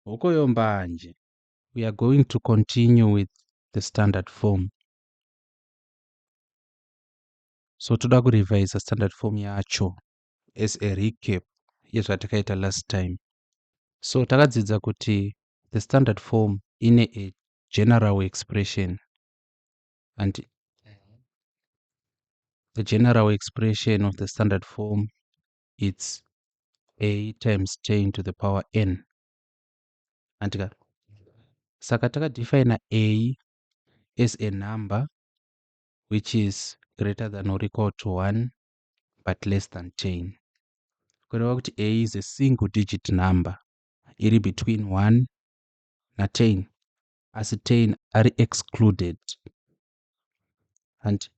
Hokoyo mbanje, we are going to continue with the standard form. So toda kurevise standard form yacho as a recap yezvatakaita last time. So takadzidza kuti the standard form ine a general expression, and the general expression of the standard form, it's a times 10 to the power n. Andika saka takadefine a as a number which is greater than or equal to 1 but less than 10. Kureva kuti a is a single digit number iri between 1 na 10, asi 10 ari excluded. And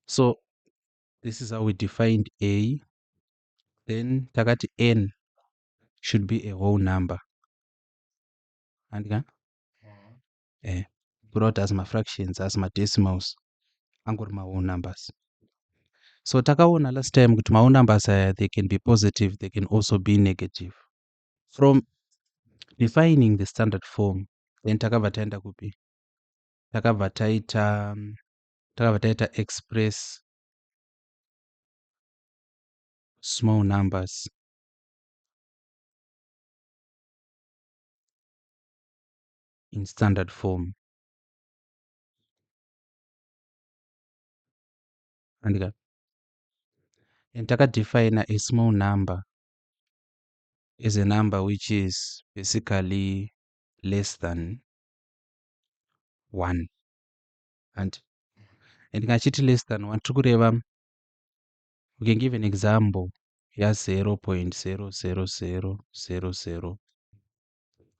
so this is how we defined a. Then takati n should be a whole number. And brought as my fractions, as my decimals, angori my whole numbers. So takaona last time kuti my whole numbers they can be positive, they can also be negative. From defining the standard form, then takabva taenda kupi, takabva taita express small numbers in standard form. And takadefine a small number is a number which is basically less than 1. And ndikachiti less than 1 tikureva, we can give an example ya 0.00000,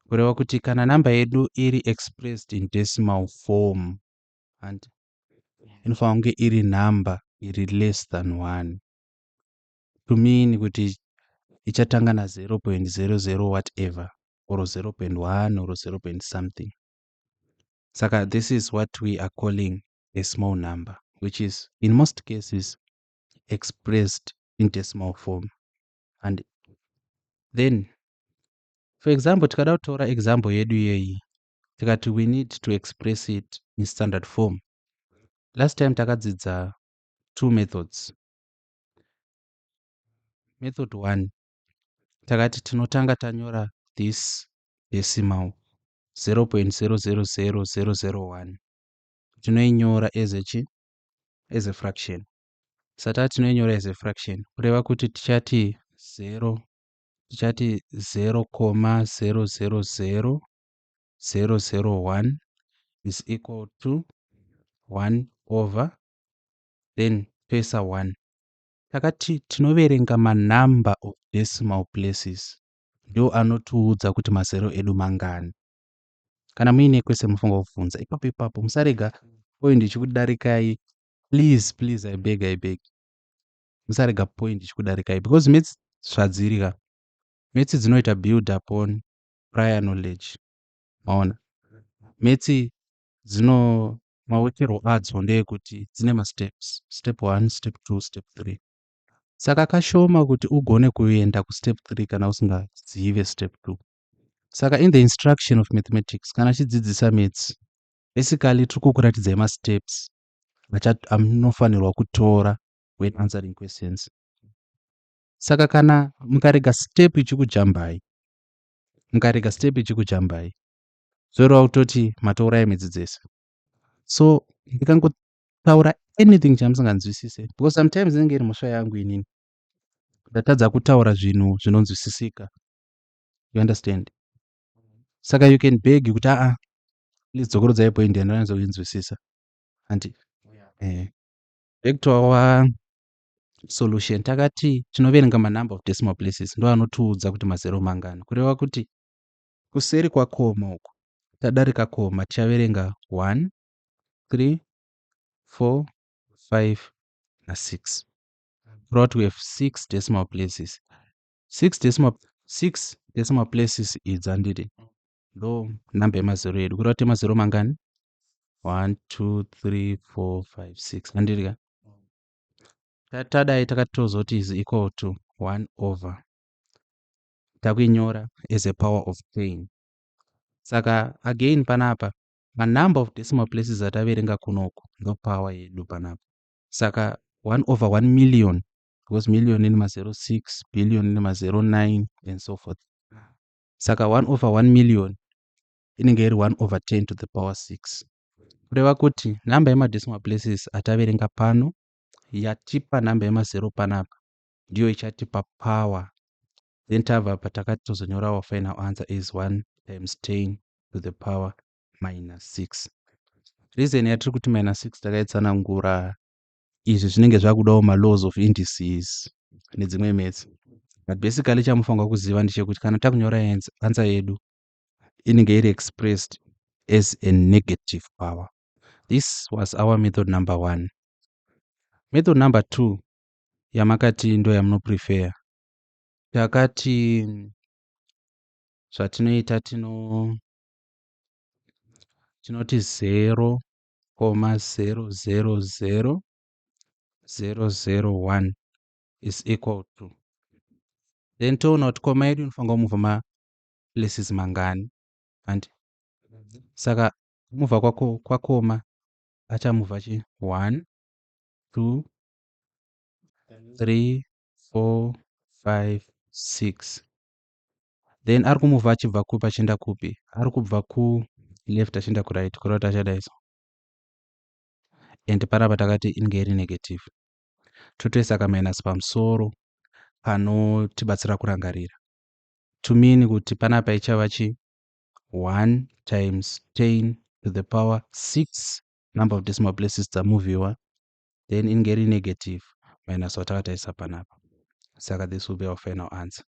kureva kuti kana namba yedu iri expressed in decimal form, and inofanira kunge iri number iri less than 1, to mean kuti ichatanga na 0.00 whatever, or 0.1 or 0. something. Saka this is what we are calling a small number, which is in most cases expressed in decimal form. And then for example, tikada kutora example yedu yeyi, tikati we need to express it in standard form. Last time takadzidza 2 methods. Method 1, takati tinotanga tanyora this decimal 0.000001, tinoinyora as a fraction. Sata tinoinyora as a fraction, kureva kuti tichati 0.000001 is equal to 1 over, then pesa 1. Takati tinoverenga manumber of decimal places, ndo anotiudza kuti mazero edu mangani. Kana muine kwese munofanira kubvunza ipapo musarega point ichikudarikai, please I beg, musarega point ichikudarikai, because maths zvadzirika. Maths dzinoita build upon prior knowledge. Maona maths dzino mawekero adzo ndeyekuti dzine masteps, step 1, step 2, step 3. Saka kashoma kuti ugone kuenda kustep 3 kana usingazive step 2. Saka in the instruction of mathematics, kana chidzidzisa maths, basically tiri kukuratidzai masteps anofanirwa kutora when answering questions. Saka kana mukarega step ichikujambai, zoreva kutoti matourai maths dzese. So ndikangotaura anything chamusinganzwisise, because sometimes inenge iri mhosva yangu inini ndatadza kutaura zvinhu zvinonzwisisika, you understand. Saka you can beg kuti please dzokorodzai point yandanyatso kuinzwisisa. And back to our solution, takati tinoverenga manumber of decimal places, ndo anotiudza kuti mazero mangani, kureva kuti kuseri kwakoma uko tadarika koma tichaverenga 1, 3, 4, 5 na 6. Kureva kuti we have 6 decimal places. 6 decimal places idzi handiti ndo namba yemazero edu, kureva kuti mazero mangani 1, 2, 3, 4, 5, 6 handiti tadai takatozoti is equal to 1 over takuinyora as a power of 10. Saka again panapa manumber of decimal places ataverenga kunoku ndo power yedu panapa. Saka 1 over 1 million, because million ine ma06, billion ine ma09 and so forth. Saka 1 over 1 million inenge iri 1 over 10 to the power 6. Kureva kuti namba yemadecimal places ataverenga pano yatipa namba yema0 panapa ndiyo ichatipa power. Then tabva patakati tozonyora our final answer is 1 times 10 to the power minus 6. Reason yatiri kuti minus 6 takaitsanangura izvi zvinenge zvakudawo ma-laws of indices nedzimwe maths. But basically chamufanira kuziva ndechekuti kana takunyora answer yedu inenge iri expressed as a negative power. This was our method number 1. Method number 2 yamakati ndo yamunoprefer. Takati zvatinoita tinoti 0,000,001 is equal to, then toona kuti koma yedu inofanira kumuvha maplaces mangani, and saka kumuvha kwakoma achamuvha 1 2 3 4 5 6, then ari kumuvha achibva kupi achienda kupi, ari kubva ku left achienda ku right, kureva kuti achada iso, and panapa takati inge iri negative. Totoisa minus pamusoro panotibatsira kurangarira, to mean kuti panapa ichava 1 times 10 to the power 6 number of decimal places dzamuvhiwa, then inge iri negative minus watakataisa panapa. Saka this will be our final answer.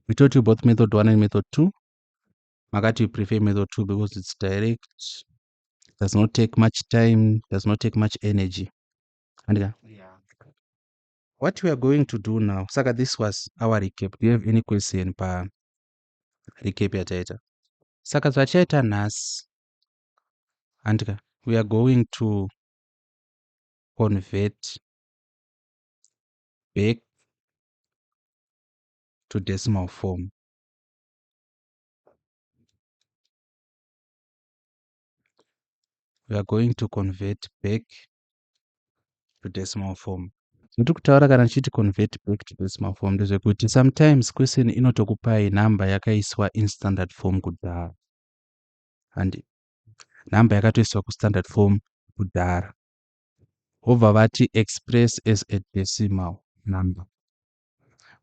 We taught you both method 1 and method 2. Makati you prefer method 2 because it's direct, does not take much time, does not take much energy. And yeah. What we are going to do now, saka this was our recap. Do you have any question pa recap yataita? Saka zvachaita nhasi, and we are going to convert back to decimal form. We are going to convert back to decimal form. Ndiri kutaura kana ndichiti convert back to decimal form ndezvekuti sometimes question inotokupai namba yakaiswa in standard form kudhara, and namba yakatoiswa kustandard form kudhara vobva vati express as a decimal number,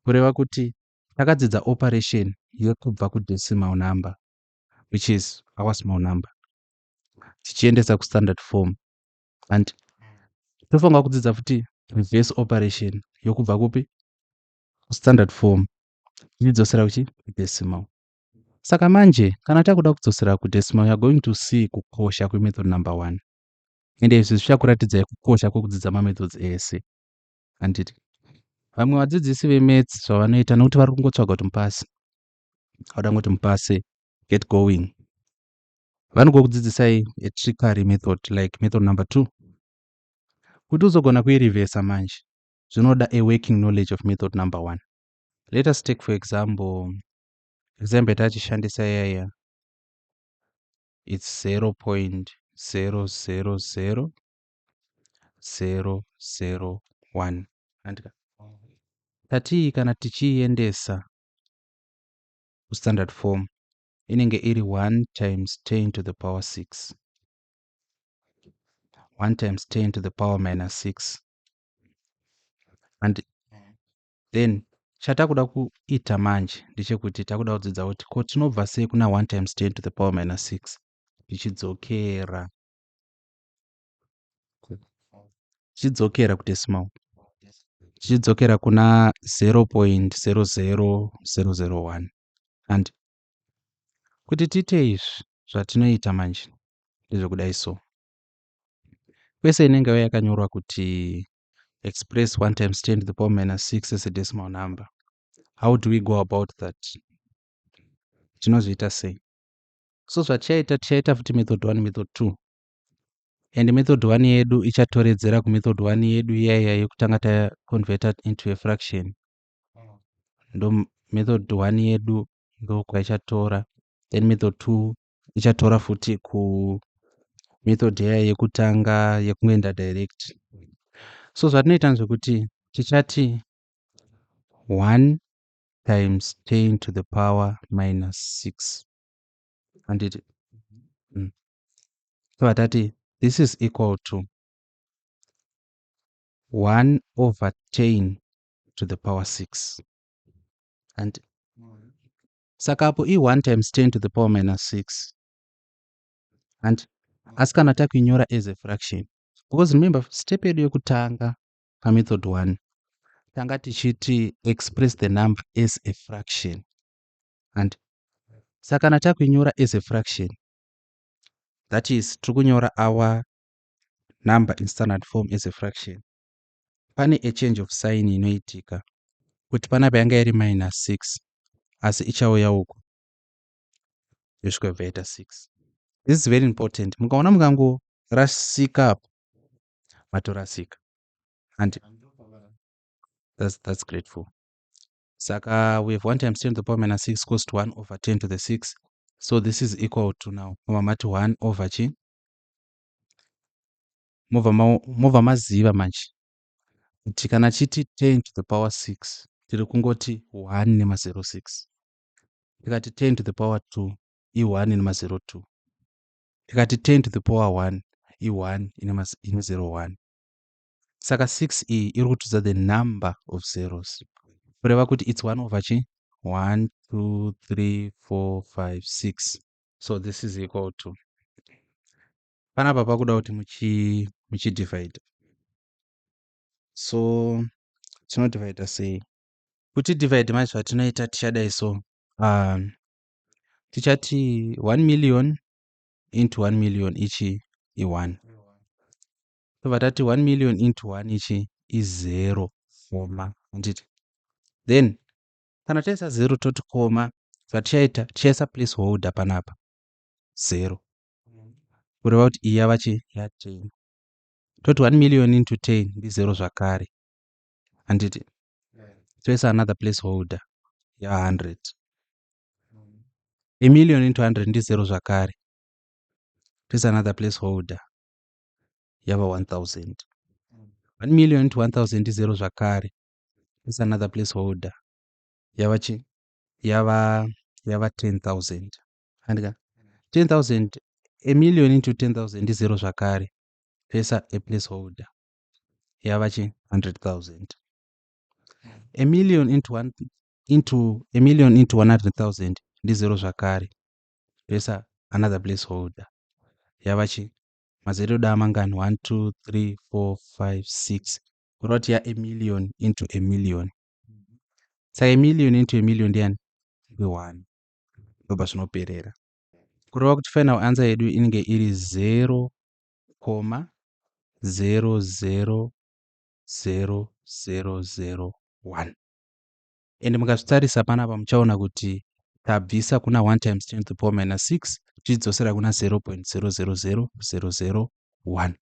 kureva kuti takadzidza operation yekubva kudecimal number which is our small number tichiendesa kustandard form, and tofanira kudzidza futi reverse operation yokubva kupi kustandard form tichidzosera kudecimal. Saka manje kana takuda kudzosera kudecimal, you are going to see kukosha kwemethod number 1, ende izvi zvichakuratidzai kukosha kwekudzidza mamethods ese. Handiti vamwe vadzidzisi vemaths zvavanoita nokuti vari kungotsvaga kuti mupase, vada ngoti mupase, get going, vanongokudzidzisai a trickery method like method number 2. Kuti uzogona kuirevesa manje zvinoda a working knowledge of method number 1. Let us take for example yatatishandisa iyaya, it's 0.000001, tatii kana tichiiendesa kustandard form inenge iri 1 times 10 to the power 6, 1 times 10 to the power minus 6, and then chatakuda kuita manje ndechekuti takuda kudzidza kuti ko tinobva sei kuna 1 times 10 to the power minus 6 tichidzokera kudecimal, tichidzokera kuna 0.00001, and kuti tiite izvi zvatinoita manje ndezvekudai so. Kwese inenge yakanyorwa kuti express 1 times 10 to the power minus 6 as a decimal number. How do we go about that? Tinozviita sei? So tichaita futi method 1 method 2, and method 1 yedu ichatoredzera kumethod 1 yedu iyaiya yekutanga taconverted into a fraction. Ndo method 1 yedu ndokwayichatora, then method 2 ichatora futi method yayo yekutanga yekungoenda direct. So zvatinoita zvekuti tichati 1 times 10 to the power minus 6 handiti so hatati this is equal to 1 over 10 to the power 6 and saka apo i1 times 10 to the power minus 6 and asi kana takuinyora as a fraction, because remember step yedu yekutanga pamethod 1 tanga tichiti express the number as a fraction, and saka kana takuinyora as a fraction, that is tiri kunyora our number in standard form as a fraction, pane a change of sign inoitika kuti panapa yanga iri minus 6 asi ichauya uku yosvika yobva yaita 6. This is very important. Mukaona mukangorasika apo matorasika, and that's grateful. Saka we have 1 times 10 to the power minus 6 equals to 1 over 10 to the 6. So this is equal to now mati 1 over chi mobva maziva manje kuti kana chiti 10 to the power 6 tiri kungoti 1 nema06, tikati 10 to the power 2 i1 nema02, tikati 10 to the power 1 i1 ine 01. Saka 6 iyi iri kutudza the number of zeros, kureva kuti it's 1 over chi 1 2 3 4 5 6. So this is equal to, panapa pakuda kuti muchidivide, so tinodivide sei? Kuti divide manje zvatinoita tichadai so tichati 1 million into 1 million ichi i1, tobva tati 1 million into 1 ichi i0 koma, handiti? Then kana taisa 0 toti koma, zvatichaita tichaisa place holder panapa 0, kureva kuti iyi yava chi ya10, toti 1 million into 10 ndi0 zvakare, handiti? Toisa another place holder ya100, a million into 100 ndi0 zvakare, toisa another place holder yava 1000, 1 million into 1000 ndi0 zvakare, toisa another place holder yava chi yava 10,000, handika? 10,000, a million into 10,000 ndi0 zvakare, toisa a place holder yava chi 100,000, a million into a million into 100,000 ndi0 zvakare, toisa another place holder yava chi mazero da mangani 1 2 3 4 5 6, kureva kuti ya a million into a million. Saka a million into a million ndiani ndi1, ndobva zvinoperera, kureva kuti final answer yedu inenge iri 0,00001. And mukazvitarisa panapa muchaona kuti tabvisa kuna 1 times 10 to the power minus 6 tichidzosera kuna 0.000001.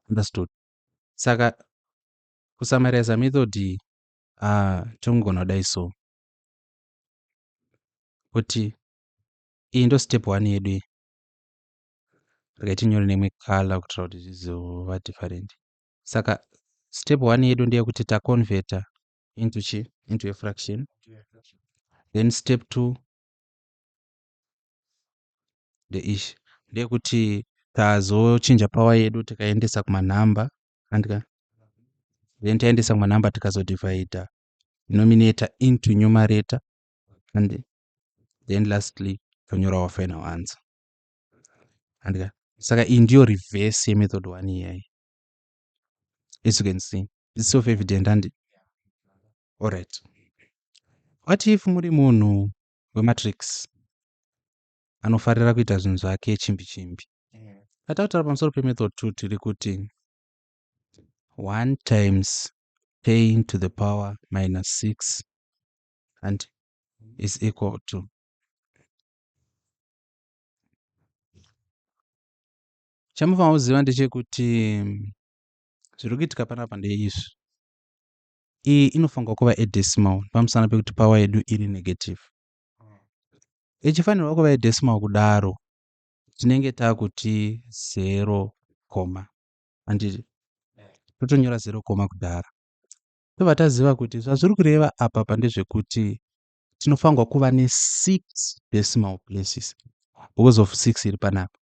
Understood? Saka kusummarize method iyi tingogona kudai so kuti iyi ndo step 1 yedu iyi, rakaitinyore nemwe color kuitira kuti zvizova different. Saka step 1 yedu ndeyekuti taconverta into chi into a fraction, then step 2 ndeishi ndeyekuti tazochinja power yedu tikaendesa kumanhamba, handika? Then taendesa kumanhamba tikazodivhaidha denominator into numerator, and then lastly tonyora our final answer, handika? Saka iyi ndiyo reverse yemethod 1 iyai, as you can see it's self evident, handi? Alright, what if muri munhu wematrix anofarira kuita zvinhu zvake chimbi chimbi? Tatakutaura pamusoro pemethod 2 tiri kuti 1 times 10 to the power minus 6 and is equal to, chamufanira kuziva ndechekuti zviri kuitika panapa ndeizvi, iyi inofanirwa kuva edecimal pamusana pekuti power yedu iri negative. Ichifanirwa kuva edecimal kudaro tinenge taakuti 0, handiti totonyora 0 kudara. Tobva taziva kuti zvazviri kureva apa ndezvekuti tinofanirwa kuva ne6 decimal places because of 6 iri panapa.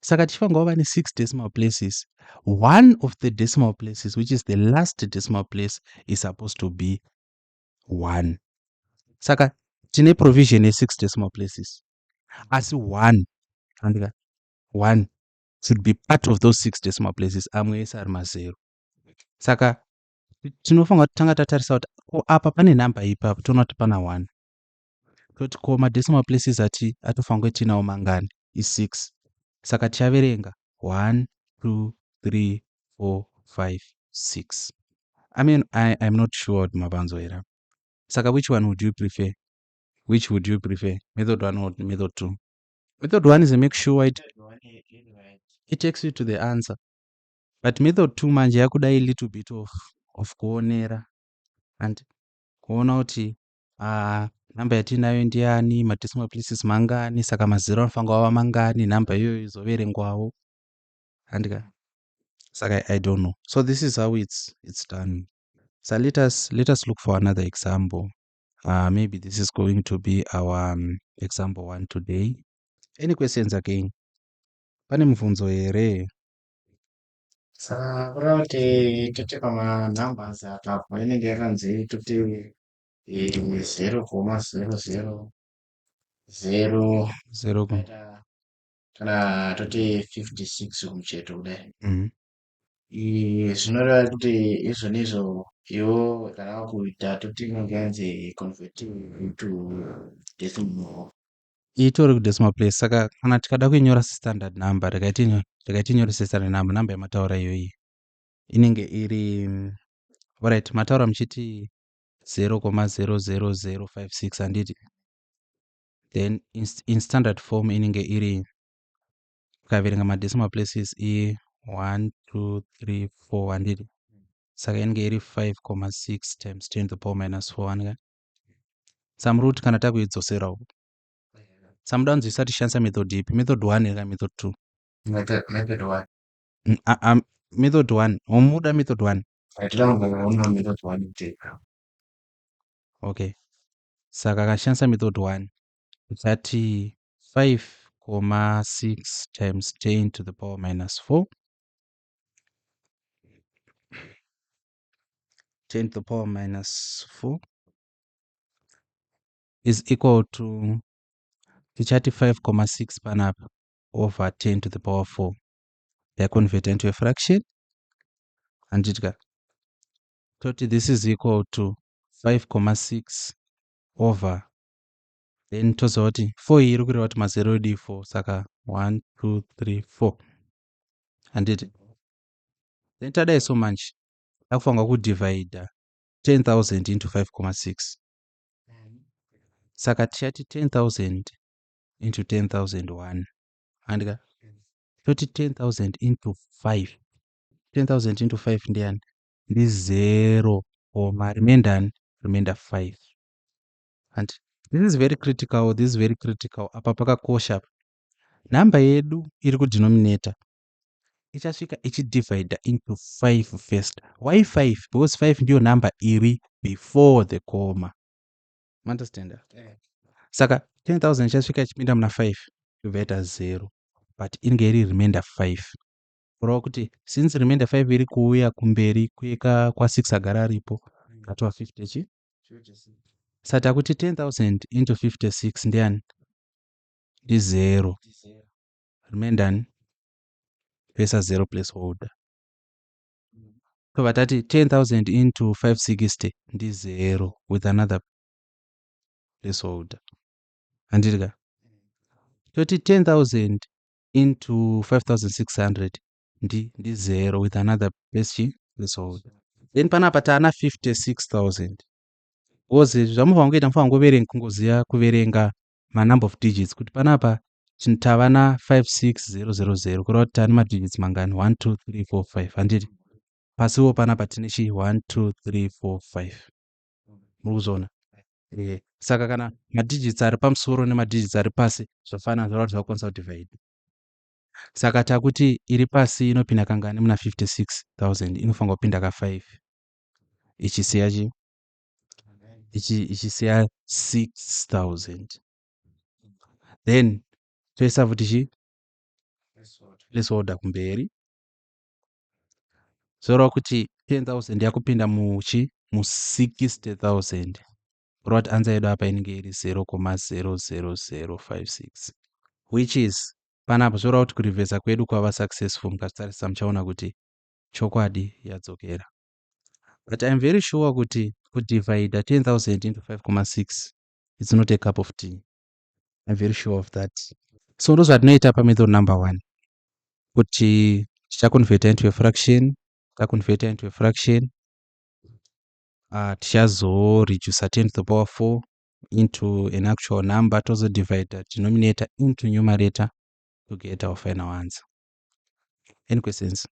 Saka tichifanirwa kuva ne6 decimal places, one of the decimal places, which is the last decimal place, is supposed to be 1. Saka tine provision ye6 decimal places, asi 1 should be part of those 6 decimal places, amwe ese ari mazero. Saka tinofanirwa kutanga tatarisa kuti apa pane namba ipapo toona kuti pana 1, toti ko madecimal places atofanirwa tinawo mangani? I6. Saka tichaverenga 1, 2, 3, 4, 5, 6. I mean, I'm not sure kuti mapanzwera. Saka which one would you prefer? Which would you prefer? Method 1 or method 2? Method 1 is a make sure it takes you to the answer. But method 2 manje yakuda a little bit of kuonera and kuona kuti namba yatinayo ndiani, madecimal places mangani, saka mazero anofanirwa kuva mangani, namba iyoyo izoverengwawo. Handika. Saka I don't know. So this is how it's done. So let us look for another example. Maybe this is going to be our example 1 today. Any questions again? Pane mubvunzo here? Saka kureva kuti toti pamanumbers apapo inenge yakanzi toti 0,00 kana toti 56 kumucheto kudai. Zvinoreva kuti izvonizvo iwo kana wakuita toti inenge yanzi converting into decimal. Itori kudecimal place. Saka kana tikada kuinyora standard number, rakaitinyore standard number, namba yamataura iyoyi inenge iri alright, mataura muchiti 0,00056 handiti. Then in standard form inenge iri, ukaverenga madecimal places i 1, 2, 3, 4 handiti. Saka inenge iri 5,6 times 10 to the power minus 4 handika. Samuri kuti kana takuidzoserawo samuda kunzwisisa tishandisa method ipi? Method 1 here kana method 2? Method 1. Method 1. Muda method 1. Method 1. Okay. Saka kashandisa method 1 tichati 5,6 times 10 to the power minus 4. 10 to the power minus 4 is equal to tichati 5,6 panapa over 10 to the power 4. They are converted into a fraction. And toti this is equal to 5,6 over, then tozoti 4 iri kureva kuti mazero edu 4, saka 1, 2, 3, 4. Handiti. Then tadai so much takufanirwa kudivide 10,000 into 5,6. Saka tichati 10,000 into 10,001. Handika. Toti 10,000 into 5. 10,000 into 5 ndiani? Ndi 0, remainder 5. And this is very critical. Apa pakakosha. Namba yedu iri kudenominator ichasvika ichidivide into 5 first. Why 5? Because 5 ndiyo namba iri before the comma. Understand? Saka 10,000 ichasvika ichipinda muna 5 yobva 0, but inenge iri remainder 5. Kureva kuti since remainder 5 iri kuuya kumberi kueka kwa6 agara aripo atova 50 saka takuti 10,000 into 56 ndiani? Ndi 0. Remainder pesa 0 placeholder. Tobva tati 10,000 into 560 ndi 0 with another placeholder. Handitika. Toti 10,000 into 5,600 ndi 0 with another placeholder. Then panapa taana 56,000. Ozi zvamufanirwa kuita mufanirwa kungoziva kuverenga number of digits kuti panapa tava na 56000 kureva kuti taane madigits mangani? 1, 2, 3, 4, 5. Handiti. pasiwo panapa tine chi 1 2 3 4 5 muri kuzviona. Saka kana madigits ari pamusoro nemadigits ari pasi zvafanana zvoreva kuti zvakukwanisa kudivhaidha. Saka takuti iri pasi inopinda kangani muna 56,000 inofanira kupinda ka5 ichisiya chi ichisiya 6,000. Then toisa futi chi place order kumberi zoreva kuti 10,000 yakupinda muchi mu60,000 kureva kuti anza yedu apa inenge iri 0,00056 which is panapa zvoreva kuti kurivhesa kwedu kwava successful. Mukatarisa muchaona kuti chokwadi yadzokera. But I'm very sure kuti kudivhaidha 10,000 into 5,6 it's not a cup of tea. I'm very sure of that. So ndozvatinoita pamethod number 1 kuti tichaconverta into a fraction, taconverta into a fraction, tichazoreduce 10 to the power 4 into an actual number, tozodivide denominator into numerator to get our final answer. Any questions?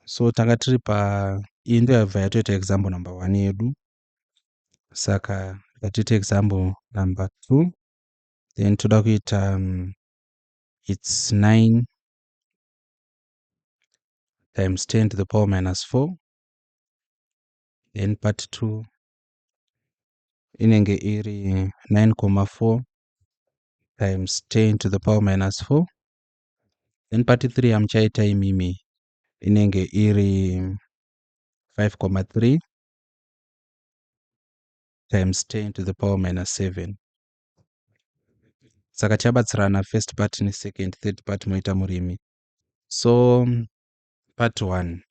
So tanga tiri pa iyi ndo yabva yatoita example number 1 yedu. Saka ngatiite example number 2, then toda kuita it's 9 times 10 to the power minus 4, then part 2 inenge iri 9,4 times 10 to the power minus 4, then part 3 amuchaita imimi inenge iri 5,3 times 10 to the power minus 7. Saka tichabatsirana first part ne second, third part moita murimi. So part 1,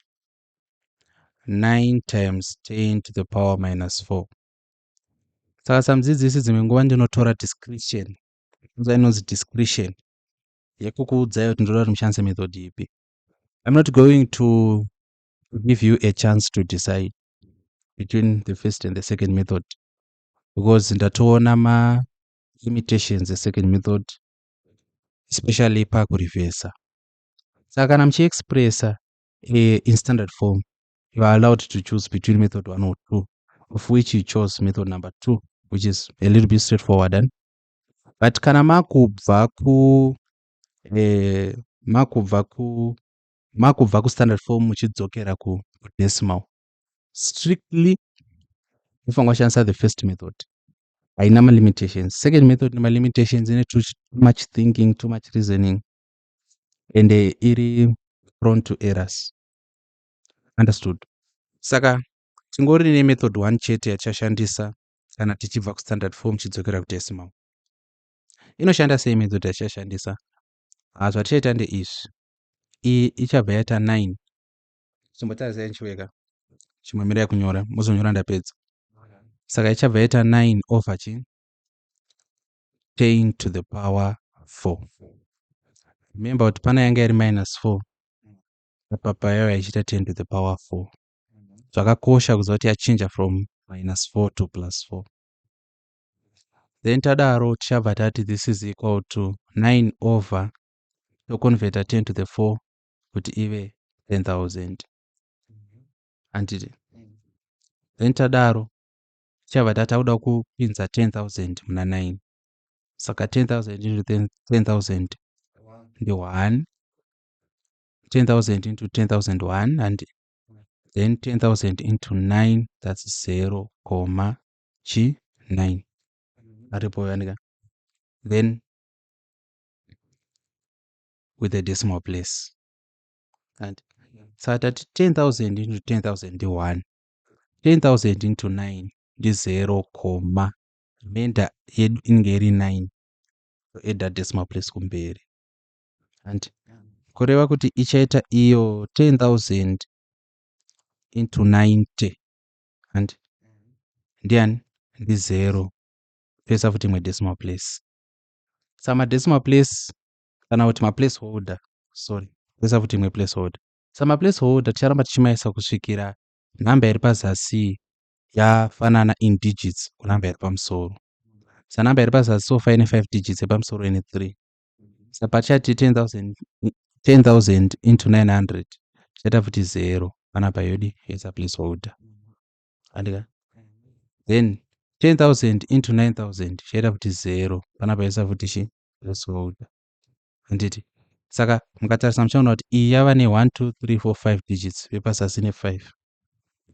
9 times 10 to the power minus 4. Saka samudzidzisi dzimwe nguva ndinotora discretion, inonzi discretion yekukuudzai kuti ndoda kuti mushandise method ipi. I'm not going to give you a chance to decide between the first and the second method because ndatoona ma limitations the second method, especially pakurivhesa. Saka kana muchiexpressa in standard form, you are allowed to choose between method 1 or 2, of which you chose method number 2, which is a little bit straightforward. But kana makubva ku standard form muchidzokera ku decimal, strictly mufanira kushandisa the first method. Haina ma limitations. Second method ina limitations, ine too much thinking, too much reasoning, and iri prone to errors. Understood? Saka tingori ne method 1 chete yachashandisa kana tichibva ku standard form chidzokera ku decimal. Inoshanda sei method yachashandisa? Zvatichaita ndeizvi. Iyi ichabva yaita 9. Chimbotarisai nchiweka. Chimbomirai kunyora, muzonyora ndapedza. Saka ichabva yaita 9 over 10 to the power 4. Remember kuti pana yanga iri minus 4. Papa yayo yachiita 10 to the power 4. Zvakakosha kuziva kuti yachinja from minus 4 to plus 4. Then tadaro tichabva tati this is equal to 9 over toconverta 10 to the 4 kuti ive 10,000. Handiti? Then tadaro tichabva tatakuda kupinza 10,000 muna 9. Saka 10,000 into 10,000 ndi 1. 10,000 into 10,001 and then 10,000 into 9, that's 0,9. Aripo yanika. Then with the decimal place. And so that 10,000 into 10,001, 10,000 into 9 is 0, remainder inenge iri 9. So add that decimal place kumberi. And kureva kuti ichaita iyo 10,000 into 90 and ndiani ndi 0 toisa futi imwe decimal place. Sama decimal place kana kuti ma placeholder, toisa futi imwe placeholder. Sama placeholder ticharamba tichimaisa kusvikira namba iri pazasi yafanana in digits kunamba iri pamusoro. Sa namba iri pazasi sofa ine 5 digits yepamusoro ine 3. Saka pachati 10,000 into 900 chaita futi 0. panapa yodi yoisa placeholder andika. Then 10,000 into 9,000 zvaita kuti 0 panapa yoisa futi chi placeholder handiti. Saka mukatarisa muchaona kuti iyi yava ne 1 2 3 4 5 digits vepazasi ne 5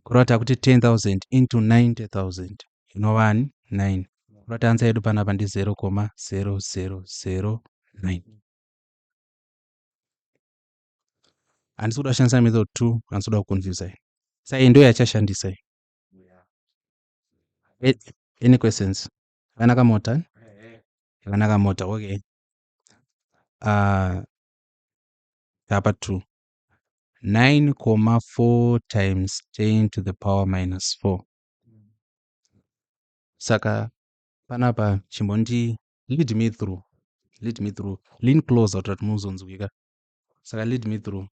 kurota kuti 10,000 into 90,000 inova 9 kurota ansa yedu panapa ndi 0,0009. handisi kuda kushandisa method 2 handisi kuda kuconfuse sai ndo yachashandisa. Any questions? Yakanaka mota? Yakanaka mota. Okay. Hapa 2 9,4 times 10 to the power minus 4. Saka panapa chimbondi lead me through. Lean closer to muzonzwika. Saka lead me through.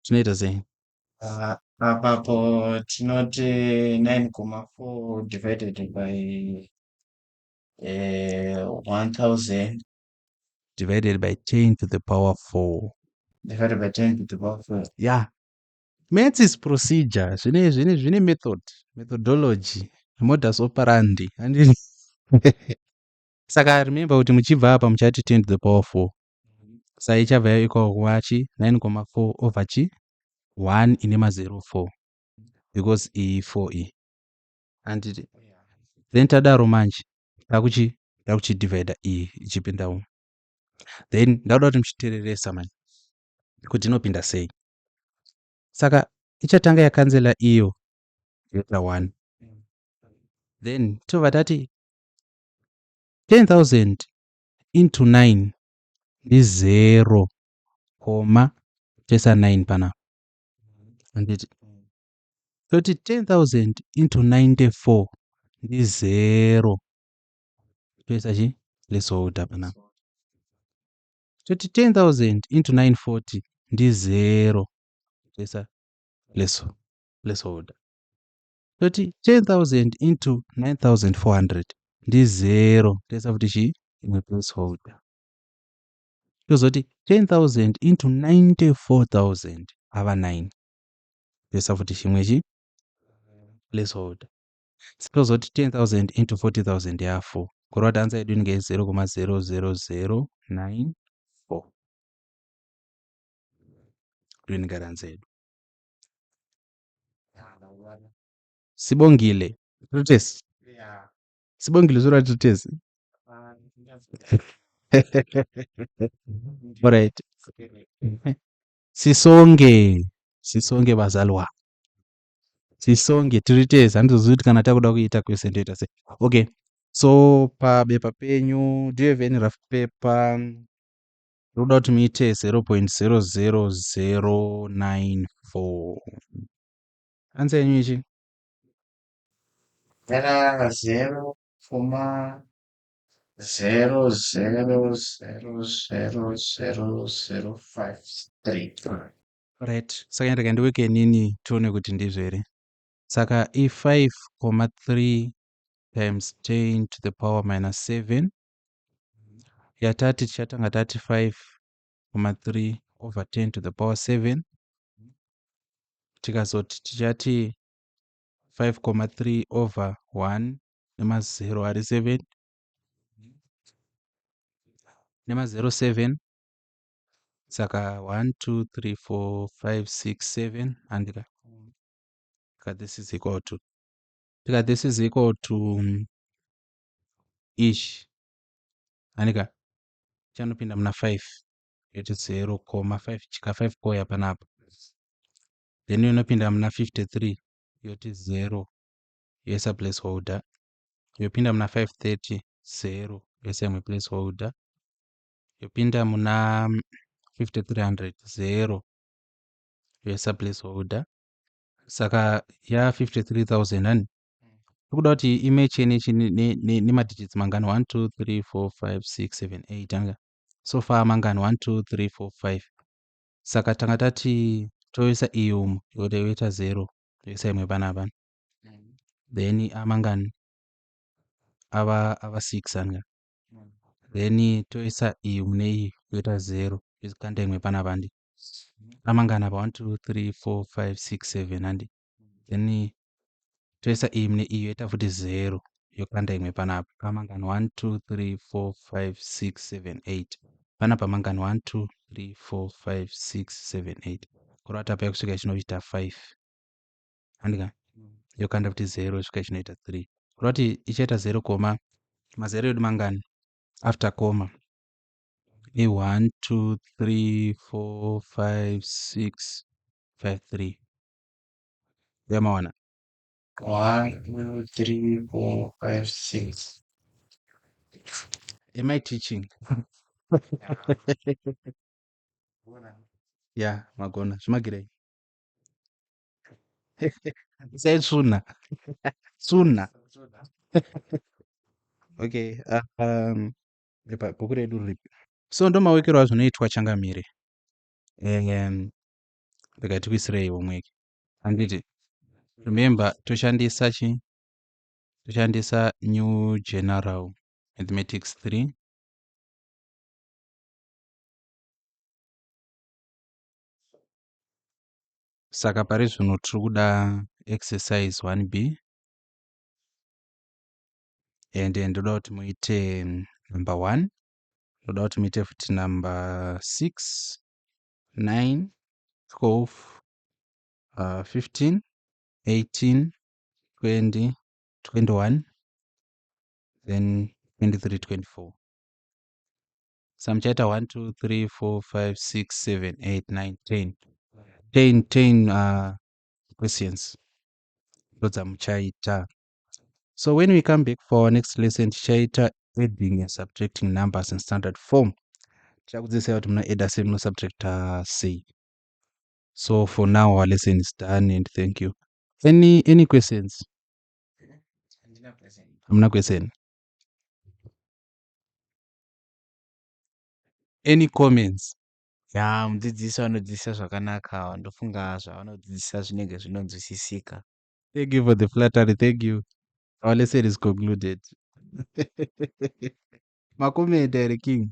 Tunaita sei? Apapo tinoti 9,4 divided by 1,000 divided by 10 to the power 4. divided by 10 to the power 4. Yeah. Maths is procedure. Zvine methodology. Modus operandi. Saka remember kuti muchibva apa muchati 10 to the power 4. Saka ichabva equal kuvachi 9,4 over chi 1 ine mazero 4 because iyi 4 iyi. And then tadaro manje takuchidivhaidha iyi ichipinda umu. Then ndakuda kuti muchitereresa manje kuti inopinda sei. Saka ichatanga yakanzela iyo yoita 1. Then tobva tati 10,000 into 9 ndi 0, toisa 9 panapa. Anditi toti 10,000 into 94 ndi 0 toisa chi placeholder panapa. Toti 10,000 into 940 ndi 0 toisa placeholder. Toti 10,000 into 9,400 ndi 0 toisa futi chi imwe placeholder. Tozoti 10,000 into 94,000 ava 9 toisa futi chimwe chi placeholder. Tozoti 10,000 into 40,000 ya 4 kurota ansa yedu inge 0,00094 ndoinenge ranza yedu. Sibongile tutesi. Sibongile zura tutesi. Alright. Sisonge bazalwa. Sisonge tiritesi handizozivi kuti kana takuda kuita question toita sei. Okay. So pabepa penyu do you have any rough paper? Ndoda kuti muite 0.00094. Ansa yenyu ichi? Era 0,0000053. Right. Saka ndaka ndiweke nini tuone kuti ndizvo here. Saka i5,3 times 10 to the power minus 7 yatati tichatanga tati 5,3 over 10 to the power 7 tikazoti tichati 5,3 over 1 nemazero ari 7 nemazero 7 saka 1 2 3 4 5 6 7 andika this is equal to ish andika chanopinda muna 5 yoti 0,5 chika 5 koya panapa. Then inopinda muna 53 yoti 0 yoisa placeholder. Yopinda muna 530 0 yoisa imwe placeholder. Yopinda muna 5300 0 yoisa placeholder. Saka ya 53,000 ani kuda kuti imeche nemadigits mangani 1 2 3 4 5 6 7 8 anga so far mangani 1 2 3 4 5. Saka tanga tati toisa iyo yote yoita 0 yoisa imwe panapa. Then amangani ava 6 anga. Then toisa iyo mune iyi yoita 0 yoikanda imwe panapa ndi amangana apa 1 2 3 4 5 6 7 handi then toisa iyi mune iyo yoita futi 0 yokanda imwe panapa pamangana 1 2 3 4 5 6 7 8 panapa mangana 1 2 3 4 5 6 7 8 kurata apa yakusvika ichinoita 5 handika yokanda futi 0 yosvika ichinoita 3 kurati ichaita 0 koma mazero edu mangani after koma i1 2 3 4 5 6 5 3 yamawana 1, 2, 3, 4, 5, 6. am I teaching yeah magona zvimagirei sai tsuna tsuna okay epa bhuku redu ripi so ndo mawekero azvinoitwa changamire rega tikuisirei homework handiti remember toshandisa new general mathematics 3 saka pari zvino tiri kuda exercise 1b and ndoda kuti muite number 1 ndoda kuti muite futi number 6 9 12 15 18 20 21 then 23 24 samuchaita 1 2 3 4 5 6 7 8 9 10 questions ndodzamuchaita. So when we come back for our next lesson tichaita adding and subtracting numbers in standard form. Tichakudzidzisai kuti muna adda sei, muna subtracta sei. So for now our lesson is done and thank you. Any questions? Hamuna question? Any comments? Ya mudzidzisi vanodzidzisa zvakanaka wandofunga zvavanodzidzisa zvinenge zvinonzwisisika. Thank you for the flattery. Thank you. Our lesson is concluded. Makomenda here, King.